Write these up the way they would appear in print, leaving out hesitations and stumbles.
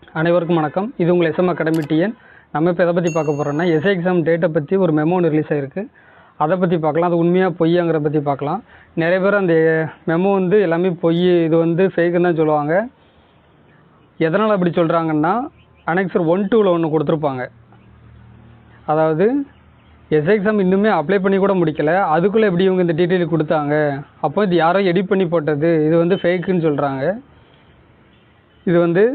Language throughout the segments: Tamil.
அனைவருக்கும் வணக்கம். இது உங்கள் SM அகாடமி TN. நம்ம இப்போ எதை பற்றி பார்க்க போகிறோம்னா எஸ்ஐ எக்ஸாம் டேட்டை பற்றி ஒரு மெமோ ஒன்று ரிலீஸ் ஆகிருக்கு. அதை பற்றி பார்க்கலாம். அது உண்மையாக பொய்யாங்கிற பற்றி பார்க்கலாம். நிறைய பேர் அந்த மெமோ எல்லாமே பொய், இது ஃபேக்குன்னு தான் சொல்லுவாங்க. எதனால் அப்படி சொல்கிறாங்கன்னா அனெக்சர் 1-2ல் ஒன்று கொடுத்துருப்பாங்க. அதாவது எஸ்ஐ எக்ஸாம் இன்னுமே அப்ளை பண்ணி கூட முடிக்கலை, அதுக்குள்ளே எப்படி இவங்க இந்த டீட்டெயில் கொடுத்தாங்க, அப்போ இது யாரோ எடிட் பண்ணி போட்டது, இது ஃபேக்குன்னு சொல்கிறாங்க. இது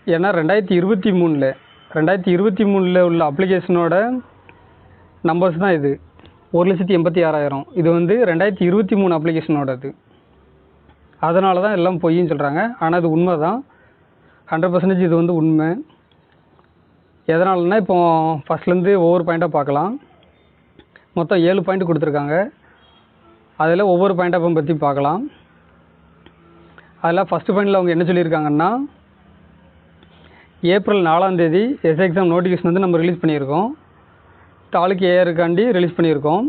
ஏன்னா 2023 உள்ள அப்ளிகேஷனோட நம்பர்ஸ் தான் இது. 1,86,000. இது 2023 அப்ளிகேஷனோடது. அதனால தான் எல்லாம் பொய்ன்னு சொல்கிறாங்க. ஆனால் அது உண்மை தான், 100% இது உண்மை. எதனாலனா இப்போ ஃபஸ்ட்லேருந்து ஒவ்வொரு பாயிண்ட்டாக பார்க்கலாம். மொத்தம் 7 பாயிண்ட் கொடுத்துருக்காங்க. அதில் ஒவ்வொரு பாயிண்ட்டை பற்றி பார்க்கலாம். அதில் ஃபஸ்ட்டு பாயிண்டில் அவங்க என்ன சொல்லியிருக்காங்கன்னா, ஏப்ரல் 4ஆம் தேதி எஸ்ஐ எக்ஸாம் நோட்டிஃபிகேஷன் நம்ம ரிலீஸ் பண்ணியிருக்கோம். தாலுக்கு ஏஆருக்காண்டி ரிலீஸ் பண்ணியிருக்கோம்.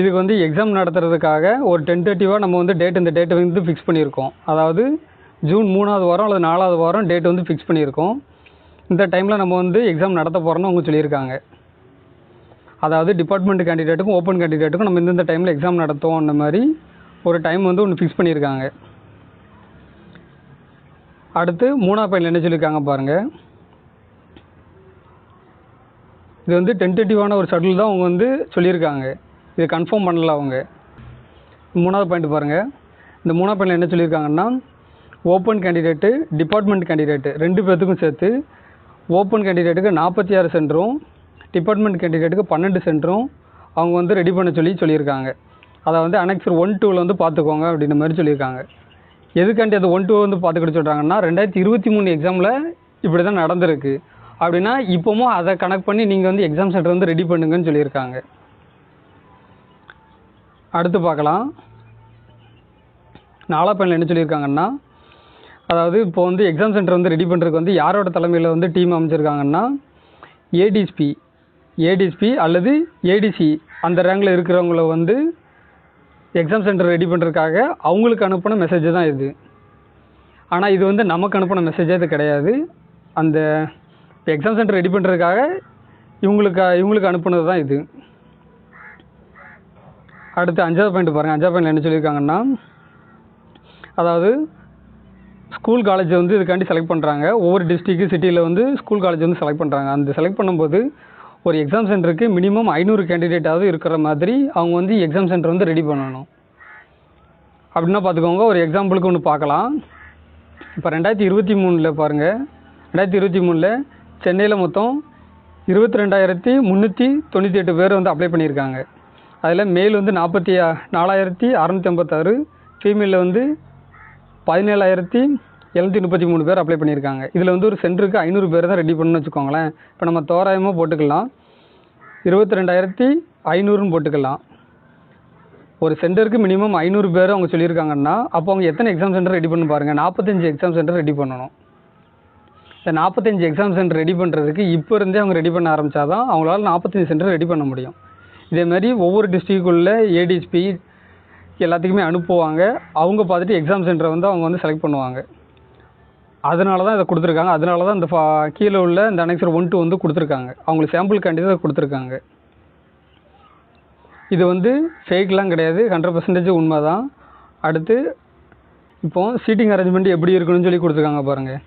இதுக்கு எக்ஸாம் நடத்துறதுக்காக ஒரு டென்டேட்டிவாக நம்ம இந்த டேட்டை ஃபிக்ஸ் பண்ணியிருக்கோம். அதாவது ஜூன் 3ஆவது வாரம் அல்லது 4ஆவது வாரம் டேட் ஃபிக்ஸ் பண்ணியிருக்கோம். இந்த டைமில் நம்ம எக்ஸாம் நடத்த போகிறோன்னு அவங்க சொல்லியிருக்காங்க. அதாவது டிபார்ட்மெண்ட் கேண்டிடேட்டுக்கும் ஓப்பன் கேண்டிடேட்டுக்கும் நம்ம இந்த டைமில் எக்ஸாம் நடத்துவோம். அந்த மாதிரி ஒரு டைம் ஒன்று ஃபிக்ஸ் பண்ணியிருக்காங்க. அடுத்து 3ஆம் பாயிண்டில் என்ன சொல்லியிருக்காங்க பாருங்கள். இது டென்டேட்டிவான ஒரு ஷெட்யூல் தான் அவங்க சொல்லியிருக்காங்க. இது கன்ஃபார்ம் பண்ணல அவங்க. 3ஆவது பாயிண்ட் பாருங்கள். இந்த 3ஆம் பாயிண்டில் என்ன சொல்லியிருக்காங்கன்னா, ஓப்பன் கேண்டிடேட்டு டிபார்ட்மெண்ட் கேண்டிடேட்டு 2 பேர்த்துக்கும் சேர்த்து ஓப்பன் கேண்டிடேட்டுக்கு 46 சென்டரும் டிபார்ட்மெண்ட் கேண்டிடேட்டுக்கு 12 சென்டரும் அவங்க ரெடி பண்ண சொல்லியிருக்காங்க. அதை அனெக்சர் 1-2ல் பார்த்துக்கோங்க அப்படின்ற மாதிரி சொல்லியிருக்காங்க. எதுக்காண்டி அது 1-2 பார்த்துக்கிட்டு சொல்கிறாங்கன்னா, 2023 எக்ஸாமில் இப்படி தான் நடந்திருக்கு அப்படின்னா இப்போவும் அதை கனெக்ட் பண்ணி நீங்கள் எக்ஸாம் சென்டர் ரெடி பண்ணுங்கன்னு சொல்லியிருக்காங்க. அடுத்து பார்க்கலாம். 4ஆம் பாயிண்டில் என்ன சொல்லியிருக்காங்கன்னா, அதாவது இப்போ எக்ஸாம் சென்டர் ரெடி பண்ணுறதுக்கு யாரோட தலைமையில் டீம் அமைச்சிருக்காங்கன்னா, ஏடிஎஸ்பி அல்லது ஏடிசி அந்த ரேங்கில் இருக்கிறவங்கள எக்ஸாம் சென்டர் ரெடி பண்ணுறதுக்காக அவங்களுக்கு அனுப்பின மெசேஜ் தான் இது. ஆனால் இது நமக்கு அனுப்பின மெசேஜே இது கிடையாது. அந்த எக்ஸாம் சென்டர் ரெடி பண்ணுறதுக்காக இவங்களுக்கு அனுப்புனது தான் இது. அடுத்து 5ஆவது பாயிண்ட் பாருங்கள். 5ஆவது பாயிண்டில் என்ன சொல்லியிருக்காங்கன்னா, அதாவது ஸ்கூல் காலேஜ் இதுக்காண்டி செலக்ட் பண்ணுறாங்க. ஒவ்வொரு டிஸ்ட்ரிக்ட் சிட்டியில் ஸ்கூல் காலேஜ் செலக்ட் பண்ணுறாங்க. அந்த செலக்ட் பண்ணும்போது ஒரு எக்ஸாம் சென்டருக்கு மினிமம் 500 கேண்டிடேட்டாவது இருக்கிற மாதிரி அவங்க எக்ஸாம் சென்டர் ரெடி பண்ணணும். அப்படின்னா பார்த்துக்கோங்க. ஒரு எக்ஸாம்பிளுக்கு ஒன்று பார்க்கலாம். இப்போ 2023 பாருங்கள். 2023 சென்னையில் மொத்தம் 22,398 பேர் அப்ளை பண்ணியிருக்காங்க. அதில் மேல் 44,656, ஃபீமேலில் 17,733 பேர் அப்ளை பண்ணியிருக்காங்க. இதில் ஒரு சென்டருக்கு 500 பேர் தான் ரெடி பண்ணணும்னு வச்சுக்கோங்களேன். இப்போ நம்ம தோராயமாக போட்டுக்கலாம், 22,500ன்னு போட்டுக்கலாம். ஒரு சென்டருக்கு மினிமம் 500 பேர் அவங்க சொல்லியிருக்காங்கன்னா அப்போ அவங்க எத்தனை எக்ஸாம் சென்டர் ரெடி பண்ணு பாருங்கள். 45 எக்ஸாம் சென்டர் ரெடி பண்ணணும். இந்த 45 எக்ஸாம் சென்டர் ரெடி பண்ணுறதுக்கு இப்போ இருந்தே அவங்க ரெடி பண்ண ஆரம்பித்தா தான் அவங்களால 45 சென்டர் ரெடி பண்ண முடியும். இதேமாதிரி ஒவ்வொரு டிஸ்ட்ரிக்டுக்குள்ளே ஏடிஎஸ்பி எல்லாத்துக்குமே அனுப்புவாங்க. அவங்க பார்த்துட்டு எக்ஸாம் சென்டரை அவங்க செலக்ட் பண்ணுவாங்க. அதனால தான் இதை கொடுத்துருக்காங்க. அதனால தான் இந்த கீழே உள்ள இந்த அனெக்சர் 1-2 கொடுத்துருக்காங்க. அவங்களுக்கு சாம்பிள் கேண்டிடேட் கொடுத்துருக்காங்க. இது ஃபேக்லாம் கிடையாது, 100% உண்மை தான். அடுத்து இப்போது சீட்டிங் அரேஞ்ச்மெண்ட் எப்படி இருக்கணும்னு சொல்லி கொடுத்துருக்காங்க பாருங்கள்.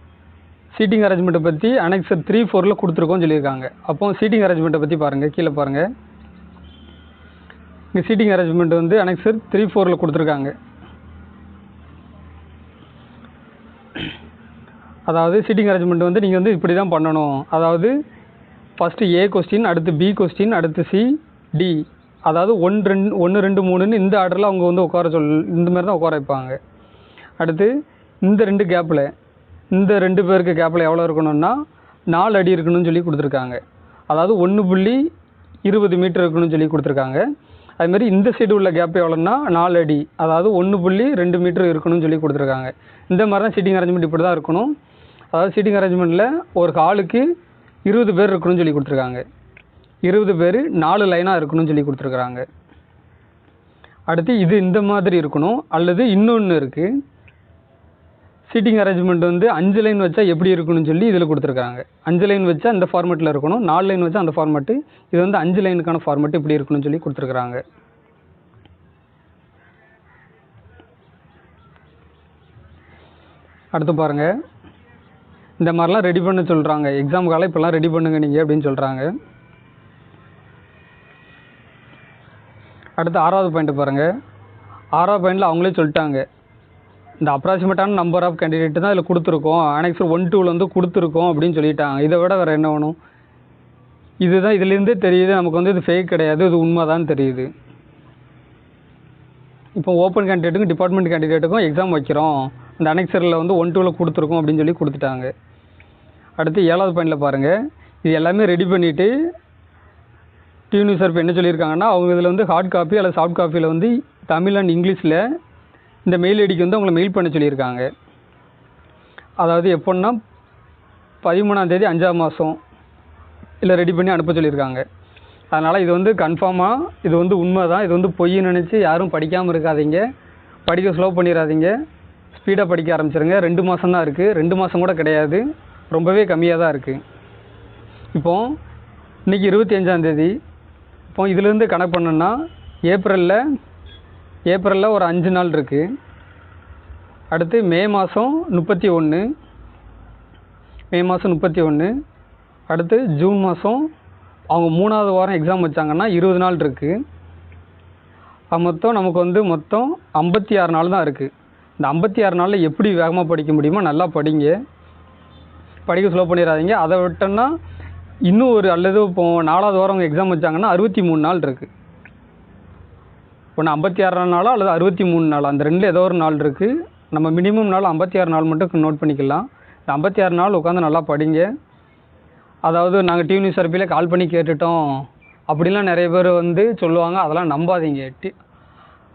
சீட்டிங் அரேஞ்ச்மெண்ட்டை பற்றி அனெக்சர் 3-4ல் கொடுத்துருக்கோன்னு சொல்லியிருக்காங்க. அப்போது சீட்டிங் அரேஞ்ச்மெண்ட்டை பற்றி பாருங்கள், கீழே பாருங்கள். இங்கே சீட்டிங் அரேஞ்ச்மெண்ட் அனெக்சர் 3-4ல் கொடுத்துருக்காங்க. அதாவது சீட்டிங் அரேஞ்ச்மெண்ட் நீங்கள் இப்படி தான் பண்ணணும். அதாவது ஃபஸ்ட்டு A கொஸ்டின், அடுத்து B கொஸ்டின், அடுத்து C, D, அதாவது 1, 2, 3ன்னு இந்த ஆர்டரில் அவங்க உட்கார இந்த மாதிரி தான் உட்கார வைப்பாங்க. அடுத்து இந்த 2 கேப்பில் இந்த 2 பேருக்கு கேப்பில் எவ்வளோ இருக்கணும்னா 4 அடி இருக்கணும்னு சொல்லி கொடுத்துருக்காங்க. அதாவது 1.20 மீட்டர் இருக்கணும்னு சொல்லி கொடுத்துருக்காங்க. அதுமாதிரி இந்த சைடு உள்ள கேப் எவ்வளோன்னா 4 அடி, அதாவது 1.2 மீட்டர் இருக்கணும்னு சொல்லி கொடுத்துருக்காங்க. இந்த மாதிரி தான் சீட்டிங் அரேஞ்ச்மெண்ட் இப்படி தான் இருக்கணும். அதாவது சீட்டிங் அரேஞ்ச்மெண்ட்டில் ஒரு ஹாலுக்கு 20 பேர் இருக்கணும்னு சொல்லி கொடுத்துருக்காங்க. 20 பேர் 4 லைனாக இருக்கணும்னு சொல்லி கொடுத்துருக்குறாங்க. அடுத்து இது இந்த மாதிரி இருக்கணும். அல்லது இன்னொன்று இருக்குது, சீட்டிங் அரேஞ்ச்மெண்ட் வந்து 5 லைன் வச்சா எப்படி இருக்கணும்னு சொல்லி இதில் கொடுத்துருக்காங்க. 5 லைன் வச்சா இந்த ஃபார்மேட்டில் இருக்கணும், 4 லைன் வச்சா அந்த ஃபார்மேட்டு. இது வந்து 5 லைனுக்கான ஃபார்மேட் இப்படி இருக்கணும்னு சொல்லி கொடுத்துருக்குறாங்க. அடுத்து பாருங்கள், இந்த மாதிரிலாம் ரெடி பண்ண சொல்கிறாங்க. எக்ஸாமுக்கால இப்போல்லாம் ரெடி பண்ணுங்க நீங்கள் அப்படின்னு சொல்கிறாங்க. அடுத்து 6வது பாயிண்ட் பாருங்கள். 6வது பாயிண்டில் அவங்களே சொல்லிட்டாங்க, இந்த அப்ராக்சிமேட்டான நம்பர் ஆஃப் கேண்டிடேட் தான் இதில் கொடுத்துருக்கோம், ஆனெக்சர் 1 2 வந்து கொடுத்துருக்கோம் அப்படின்னு சொல்லிட்டாங்க. இதை விட வேறு என்ன வேணும்? இதுதான் இதுலேருந்தே தெரியுது நமக்கு வந்து இது ஃபேக் கிடையாது, இது உண்மை தான் தெரியுது. இப்போ ஓப்பன் கேண்டிடேட்டுக்கும் டிபார்ட்மெண்ட் கேண்டிடேட்டுக்கும் எக்ஸாம் வைக்கிறோம், இந்த அனெக்சரில் வந்து 1 2ல் கொடுத்துருக்கோம் அப்படின்னு சொல்லி கொடுத்துட்டாங்க. அடுத்து 7வது பாயிண்டில் பாருங்கள், இது எல்லாமே ரெடி பண்ணிவிட்டு டியூனிவர்ஸ் என்ன சொல்லியிருக்காங்கன்னா, அவங்க இதில் வந்து ஹார்ட் காப்பி அல்லது சாஃப்ட் காப்பியில் வந்து தமிழ் அண்ட் இங்கிலீஷில் இந்த மெயில் ஐடிக்கு வந்து அவங்கள மெயில் பண்ண சொல்லியிருக்காங்க. அதாவது எப்போன்னா 13ஆம் தேதி 5ஆம் மாதம் இல்லை ரெடி பண்ணி அனுப்ப சொல்லியிருக்காங்க. அதனால் இது வந்து கன்ஃபார்மாக இது வந்து உண்மை தான், இது வந்து பொய்ன்னு நினச்சி யாரும் படிக்காமல் இருக்காதீங்க, படிக்க ஸ்லோ பண்ணிடாதீங்க, ஸ்பீடாக படிக்க ஆரம்பிச்சிருங்க. 2 மாதம் தான் இருக்குது, 2 மாதம் கூட கிடையாது, ரொம்பவே கம்மியாக தான் இருக்குது. இப்போது இன்றைக்கி 25ஆம் தேதி. இப்போ இதிலேருந்து கணக்கு பண்ணோன்னா ஏப்ரலில் ஒரு 5 நாள் இருக்குது. அடுத்து மே மாதம் 31. அடுத்து ஜூன் மாதம் அவங்க 3வது வாரம் எக்ஸாம் வச்சாங்கன்னா 20 நாள் இருக்குது. மொத்தம் நமக்கு வந்து 56 நாள் தான் இருக்குது. இந்த 56 நாளில் எப்படி வேகமாக படிக்க முடியுமோ நல்லா படிங்க, படிக்க ஸ்லோ பண்ணிடாதீங்க. அதை விட்டோன்னா இன்னும் ஒரு அல்லது இப்போ 4வது வாரம் அவங்க எக்ஸாம் வச்சாங்கன்னா 63 நாள் இருக்குது. ஒன்று 56 நாளோ அல்லது 63 நாளோ, அந்த ரெண்டில் ஏதோ ஒரு நாள் இருக்குது. நம்ம மினிமம் நாள் 56 நாள் மட்டும் நோட் பண்ணிக்கலாம். இந்த 56 நாள் உட்காந்து நல்லா படிங்க. அதாவது நாங்கள் டியூனிவர்ஸ் ஆர்பியில் கால் பண்ணி கேட்டுட்டோம் அப்படின்லாம் நிறைய பேர் வந்து சொல்லுவாங்க, அதெல்லாம் நம்பாதீங்க.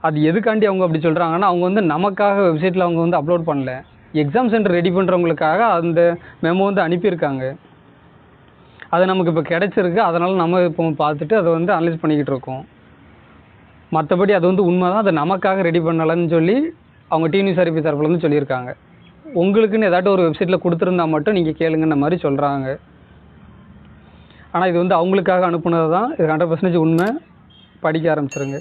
அது எதுக்காண்டி அவங்க அப்படி சொல்கிறாங்கன்னா, அவங்க வந்து நமக்காக வெப்சைட்டில் அவங்க வந்து அப்லோட் பண்ணல, எக்ஸாம் சென்டர் ரெடி பண்ணுறவங்களுக்காக அந்த மெமோ வந்து அனுப்பியிருக்காங்க. அது நமக்கு இப்போ கிடச்சிருக்கு, அதனால் நம்ம இப்போ பார்த்துட்டு அதை வந்து அனலைஸ் பண்ணிக்கிட்டு இருக்கோம். மற்றபடி அது வந்து உண்மை தான், அதை நமக்காக ரெடி பண்ணலைன்னு சொல்லி அவங்க டியூனிவர்ஸ் ஆர்பி தரப்புல வந்து சொல்லியிருக்காங்க. உங்களுக்குன்னு ஏதாட்டும் ஒரு வெப்சைட்டில் கொடுத்துருந்தா மட்டும் நீங்கள் கேளுங்கன்ற மாதிரி சொல்கிறாங்க. ஆனால் இது வந்து அவங்களுக்காக அனுப்புனது தான், இது 100% உண்மை. படிக்க ஆரம்பிச்சிருங்க.